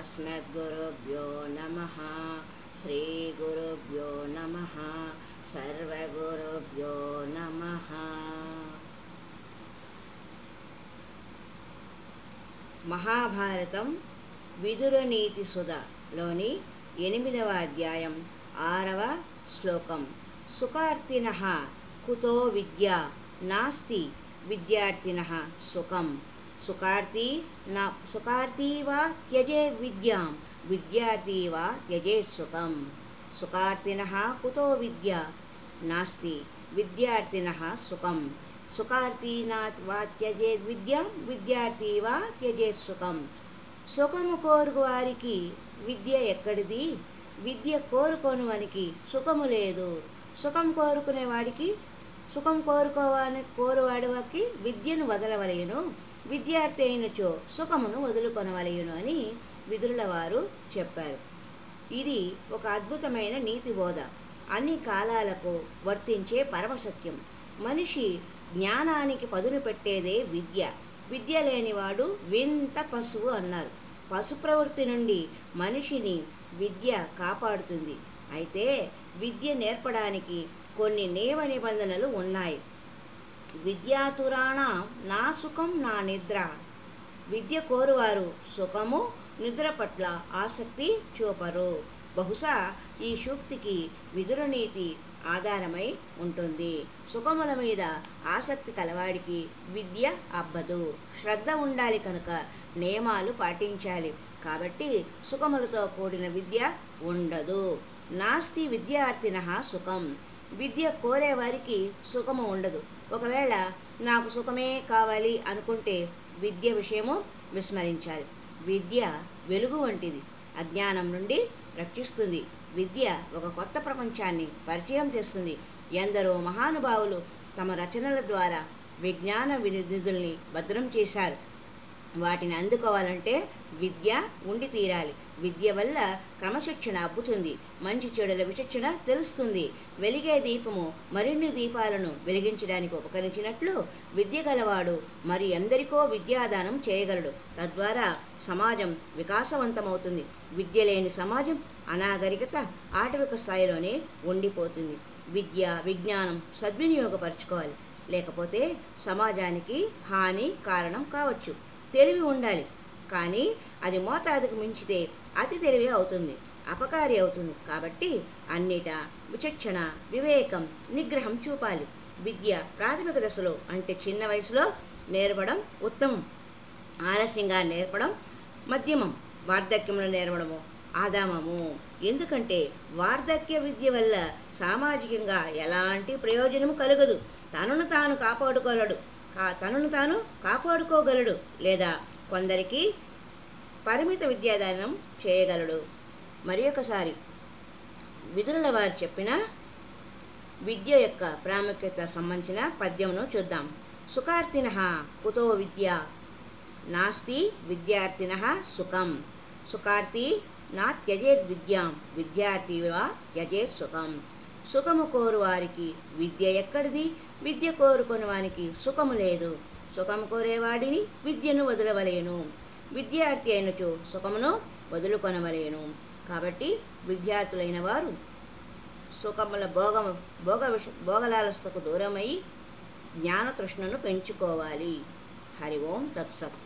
अस्मद्गुरुभ्यो नमः। श्रीगुरुभ्यो नमः। सर्वगुरुभ्यो नमः। మహాభారతం విదురనీతి సుధలోని 8వ అధ్యాయం 6వ శ్లోకం. సుఖార్తినః కుతో విద్య నాస్తి విద్యార్థినః సుఖం. సుఖార్తి వా త్యజేత్ విద్యాం విద్యార్థి వా త్యజేత్ సుఖం. సుఖార్తినః కుతో విద్య నాస్తి విద్యార్థినః సుఖం. సుఖార్తి వా త్యజేత్ విద్యాం విద్యార్థి వా త్యజేత్ సుఖం. సుఖము కోరుకు వారికి విద్య ఎక్కడిది? విద్య కోరుకోనివానికి సుఖము లేదు. సుఖం కోరుకునేవాడికి కోరువాడికి విద్యను వదలవలయును. విద్యార్థి అయినచో సుఖమును వదులుకొనవలయును అని విదురుల వారు చెప్పారు. ఇది ఒక అద్భుతమైన నీతి బోధ. అన్ని కాలాలకు వర్తించే పరమసత్యం. మనిషి జ్ఞానానికి పదును పెట్టేదే విద్య. విద్య లేనివాడు వింత పశువు అన్నారు. పశు ప్రవృత్తి నుండి మనిషిని విద్య కాపాడుతుంది. అయితే విద్య నేర్పడానికి కొన్ని నియమ నిబంధనలు ఉన్నాయి. విద్యాతురాణం నా సుఖం నా నిద్ర. విద్య కోరువారు సుఖము నిద్ర పట్ల ఆసక్తి చూపరు. బహుశా ఈ సూక్తికి విదురనీతి ఆధారమై ఉంటుంది. సుఖముల మీద ఆసక్తి కలవాడికి విద్య అబ్బదు. శ్రద్ధ ఉండాలి కనుక నియమాలు పాటించాలి. కాబట్టి సుఖములతో కూడిన విద్య ఉండదు. నాస్తి విద్యార్థినః సుఖం. విద్య కోరేవారికి సుఖము ఉండదు. ఒకవేళ నాకు సుఖమే కావాలి అనుకుంటే విద్య విషయము విస్మరించాలి. విద్య వెలుగు వంటిది. అజ్ఞానం నుండి రక్షిస్తుంది. విద్య ఒక కొత్త ప్రపంచాన్ని పరిచయం చేస్తుంది. ఎందరో మహానుభావులు తమ రచనల ద్వారా విజ్ఞాన నిధుల్ని భద్రం చేశారు. వాటిని అందుకోవాలంటే విద్య ఉండి తీరాలి. విద్య వల్ల క్రమశిక్షణ అబ్బుతుంది. మంచి చెడుల విచక్షణ తెలుస్తుంది. వెలిగే దీపము మరిన్ని దీపాలను వెలిగించడానికి ఉపకరించినట్లు విద్య గలవాడు మరి ఎందరికో విద్యాదానం చేయగలడు. తద్వారా సమాజం వికాసవంతమవుతుంది. విద్య లేని సమాజం అనాగరికత ఆటవిక స్థాయిలోనే ఉండిపోతుంది. విద్య విజ్ఞానం సద్వినియోగపరచుకోవాలి. లేకపోతే సమాజానికి హాని కారణం కావచ్చు. తెలివి ఉండాలి, కానీ అది మోతాదుకు మించితే అతి తెలివి అవుతుంది, అపకారి అవుతుంది. కాబట్టి అన్నిటా విచక్షణ వివేకం నిగ్రహం చూపాలి. విద్య ప్రాథమిక దశలో అంటే చిన్న వయసులో నేర్పడం ఉత్తమం. ఆలస్యంగా నేర్పడం మధ్యమం. వార్ధక్యంలో నేర్పడము ఆదామము. ఎందుకంటే వార్ధక్య విద్య వల్ల సామాజికంగా ఎలాంటి ప్రయోజనము కలగదు. తనను తాను కాపాడుకోగలడు లేదా కొందరికి పరిమిత విద్యాదానం చేయగలడు. మరి ఒకసారి విదురుల వారు చెప్పిన విద్య యొక్క ప్రాముఖ్యత సంబంధించిన పద్యమును చూద్దాం. సుఖార్తినః కుతో విద్య నాస్తి విద్యార్థినః సుఖం. సుఖార్తి నా త్యజేత్ విద్యాం విద్యార్థి వా త్యజేత్ సుఖం. సుఖము కోరు వారికి విద్య ఎక్కడిది? విద్య కోరుకుని వానికి సుఖము లేదు. సుఖము కోరేవాడిని విద్యను వదలవలేను. విద్యార్థి అయినచో సుఖమును వదులుకొనవలేను. కాబట్టి విద్యార్థులైన వారు సుఖముల భోగలాలసతకు దూరమై జ్ఞానతృష్ణను పెంచుకోవాలి. హరి ఓం తత్సత్.